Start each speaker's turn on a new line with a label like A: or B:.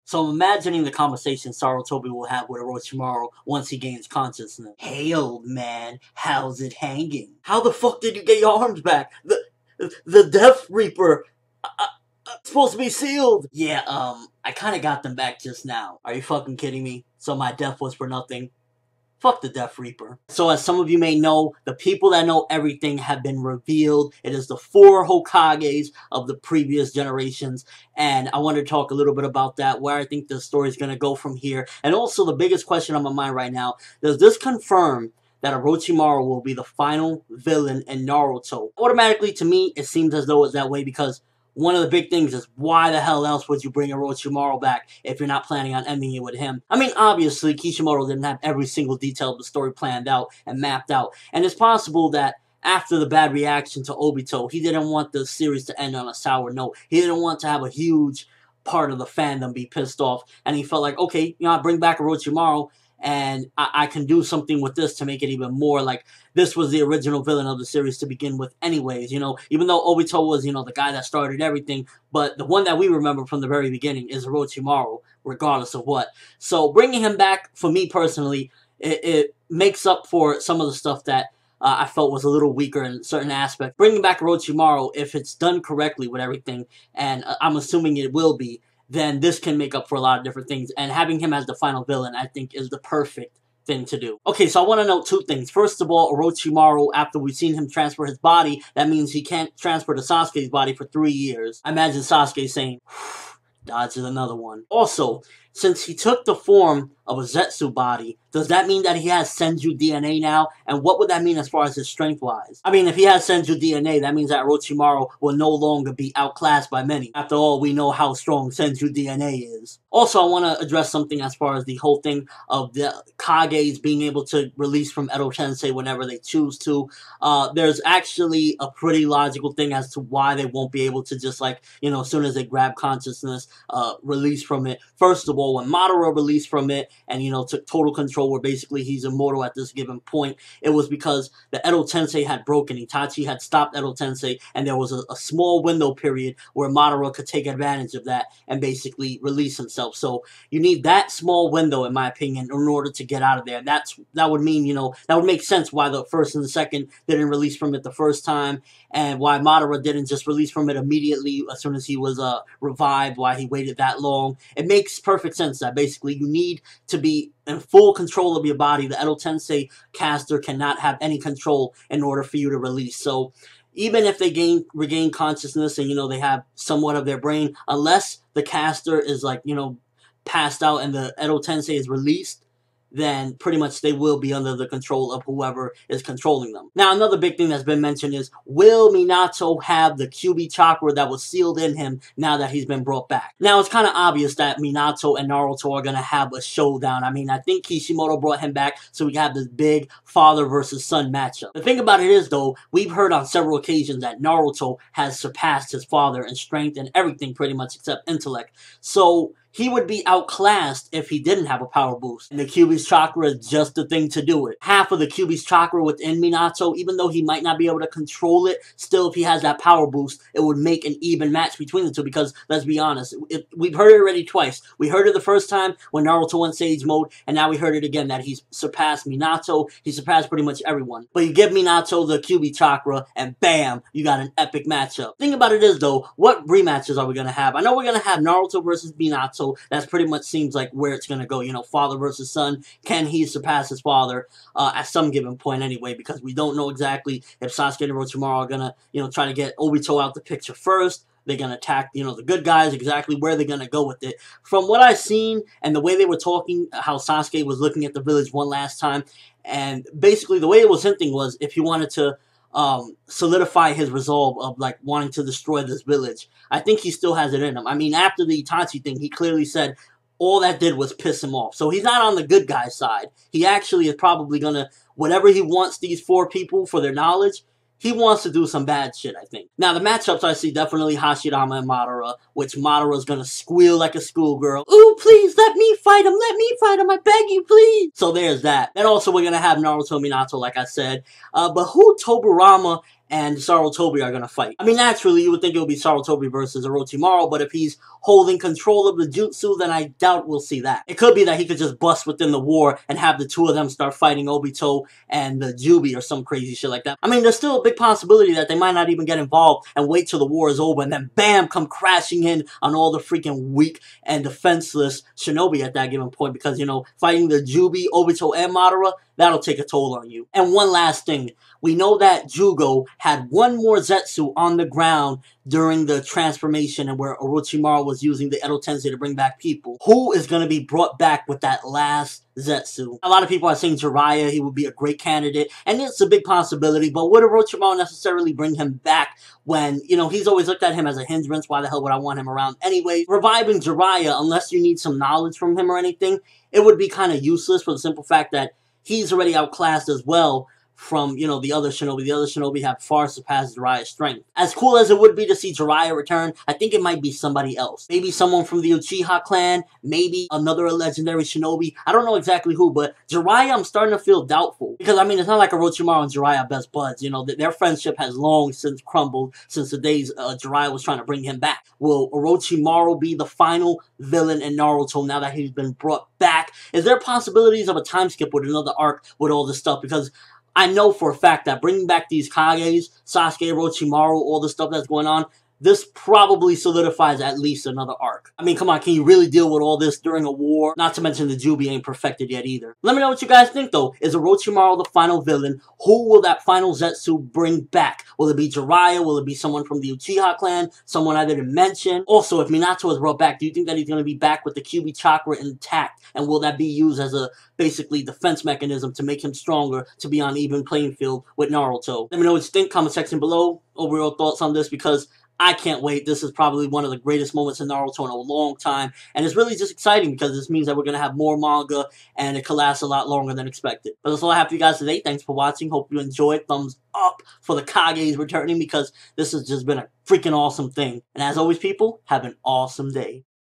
A: So I'm imagining the conversation Sarutobi will have with Orochimaru once he gains consciousness. Hey old man, how's it hanging? How the fuck did you get your arms back? The Death Reaper supposed to be sealed. Yeah, I kinda got them back just now. Are you fucking kidding me? So my death was for nothing? Fuck the Death Reaper. So as some of you may know, the people that know everything have been revealed. It is the 4 Hokages of the previous generations. And I want to talk a little bit about that, where I think the story is going to go from here. And also the biggest question on my mind right now, does this confirm that Orochimaru will be the final villain in Naruto? Automatically, to me, it seems as though it's that way because one of the big things is why the hell else would you bring Orochimaru back if you're not planning on ending it with him? I mean, obviously, Kishimoto didn't have every single detail of the story planned out and mapped out. And it's possible that after the bad reaction to Obito, he didn't want the series to end on a sour note. He didn't want to have a huge part of the fandom be pissed off. And he felt like, okay, I bring back Orochimaru, and I can do something with this to make it even more like this was the original villain of the series to begin with anyways, even though Obito was, the guy that started everything, but the one that we remember from the very beginning is Orochimaru, regardless of what. So bringing him back, for me personally, it makes up for some of the stuff that I felt was a little weaker in certain aspects. Bringing back Orochimaru, if it's done correctly with everything, and I'm assuming it will be, then this can make up for a lot of different things. And having him as the final villain, I think, is the perfect thing to do. Okay, so I want to know 2 things. First of all, Orochimaru, after we've seen him transfer his body, that means he can't transfer to Sasuke's body for 3 years. I imagine Sasuke saying, dodges another one. Also, since he took the form of a Zetsu body, does that mean that he has Senju DNA now? And what would that mean as far as his strength-wise? I mean, if he has Senju DNA, that means that Orochimaru will no longer be outclassed by many. After all, we know how strong Senju DNA is. Also, I want to address something as far as the whole thing of the Kages being able to release from Edo Tensei whenever they choose to. There's actually a pretty logical thing as to why they won't be able to just like, as soon as they grab consciousness, release from it. First of all, when Madara released from it and, took total control where basically he's immortal at this given point, it was because the Edo Tensei had broken. Itachi had stopped Edo Tensei, and there was a small window period where Madara could take advantage of that and basically release himself. So you need that small window, in my opinion, in order to get out of there. That would mean, that would make sense why the first and the second didn't release from it the first time, and why Madara didn't just release from it immediately as soon as he was revived, why he waited that long. It makes perfect sense that basically you need to be in full control of your body. The Edo Tensei caster cannot have any control in order for you to release. So even if they regain consciousness and, they have somewhat of their brain, unless the caster is like, passed out and the Edo Tensei is released, then pretty much they will be under the control of whoever is controlling them. Now, another big thing that's been mentioned is, will Minato have the Kyuubi chakra that was sealed in him now that he's been brought back? Now, it's kind of obvious that Minato and Naruto are going to have a showdown. I mean, I think Kishimoto brought him back so we can have this big father versus son matchup. The thing about it is, though, we've heard on several occasions that Naruto has surpassed his father in strength and everything pretty much except intellect. So he would be outclassed if he didn't have a power boost. And the Kyuubi's chakra is just the thing to do it. Half of the Kyuubi's chakra within Minato, even though he might not be able to control it, still if he has that power boost, it would make an even match between the two because, let's be honest, we've heard it already twice. We heard it the first time when Naruto went Sage Mode, and now we heard it again that he's surpassed Minato. He surpassed pretty much everyone. But you give Minato the Kyuubi chakra, and bam, you got an epic matchup. Thing about it is, though, what rematches are we going to have? I know we're going to have Naruto versus Minato. That's pretty much seems like where it's going to go. Father versus son. Can he surpass his father at some given point anyway? Because we don't know exactly if Sasuke and Orochimaru are going to, try to get Obito out the picture first. They're going to attack, the good guys, exactly where they're going to go with it. From what I've seen and the way they were talking, how Sasuke was looking at the village one last time, and basically the way it was hinting was if he wanted to solidify his resolve of like wanting to destroy this village, I think he still has it in him. I mean, after the Itachi thing, he clearly said all that did was piss him off. So he's not on the good guy's side. He actually is probably gonna, whatever he wants these 4 people for their knowledge, he wants to do some bad shit, I think. Now, the matchups I see definitely Hashirama and Madara, which Madara's gonna squeal like a schoolgirl. Ooh, please, let me fight him, I beg you, please. So there's that. And also, we're gonna have Naruto Minato, like I said. But who Tobirama and Sarutobi are gonna fight. I mean, naturally, you would think it would be Sarutobi versus Orochimaru, but if he's holding control of the jutsu, then I doubt we'll see that. It could be that he could just bust within the war and have the two of them start fighting Obito and the Kyuubi or some crazy shit like that. I mean, there's still a big possibility that they might not even get involved and wait till the war is over and then bam, come crashing in on all the freaking weak and defenseless shinobi at that given point, because, you know, fighting the Kyuubi, Obito, and Madara, that'll take a toll on you. And one last thing, we know that Jugo had one more Zetsu on the ground during the transformation and where Orochimaru was using the Edo Tensei to bring back people. Who is going to be brought back with that last Zetsu? A lot of people are saying Jiraiya, he would be a great candidate, and it's a big possibility, but would Orochimaru necessarily bring him back when, you know, he's always looked at him as a hindrance? Why the hell would I want him around anyway? Reviving Jiraiya, unless you need some knowledge from him or anything, it would be kind of useless for the simple fact that he's already outclassed as well from, you know, the other shinobi. The other shinobi have far surpassed Jiraiya's strength. As cool as it would be to see Jiraiya return, I think it might be somebody else. Maybe someone from the Uchiha clan, maybe another legendary shinobi. I don't know exactly who, but Jiraiya, I'm starting to feel doubtful. Because, I mean, it's not like Orochimaru and Jiraiya are best buds. You know, their friendship has long since crumbled since the days Jiraiya was trying to bring him back. Will Orochimaru be the final villain in Naruto now that he's been brought back? Is there possibilities of a time skip with another arc with all this stuff? Because I know for a fact that bringing back these Kages, Sasuke, Orochimaru, all the stuff that's going on, this probably solidifies at least another arc. I mean, come on, can you really deal with all this during a war? Not to mention the Kyuubi ain't perfected yet either. Let me know what you guys think, though. Is Orochimaru the final villain? Who will that final Zetsu bring back? Will it be Jiraiya? Will it be someone from the Uchiha clan? Someone I didn't mention? Also, if Minato is brought back, do you think that he's going to be back with the Kyuubi Chakra intact? And will that be used as a basically defense mechanism to make him stronger, to be on even playing field with Naruto? Let me know what you think. Comment section below. Overall thoughts on this, because I can't wait. This is probably one of the greatest moments in Naruto in a long time. And it's really just exciting because this means that we're going to have more manga and it could last a lot longer than expected. But that's all I have for you guys today. Thanks for watching. Hope you enjoyed. Thumbs up for the Kages returning, because this has just been a freaking awesome thing. And as always, people, have an awesome day.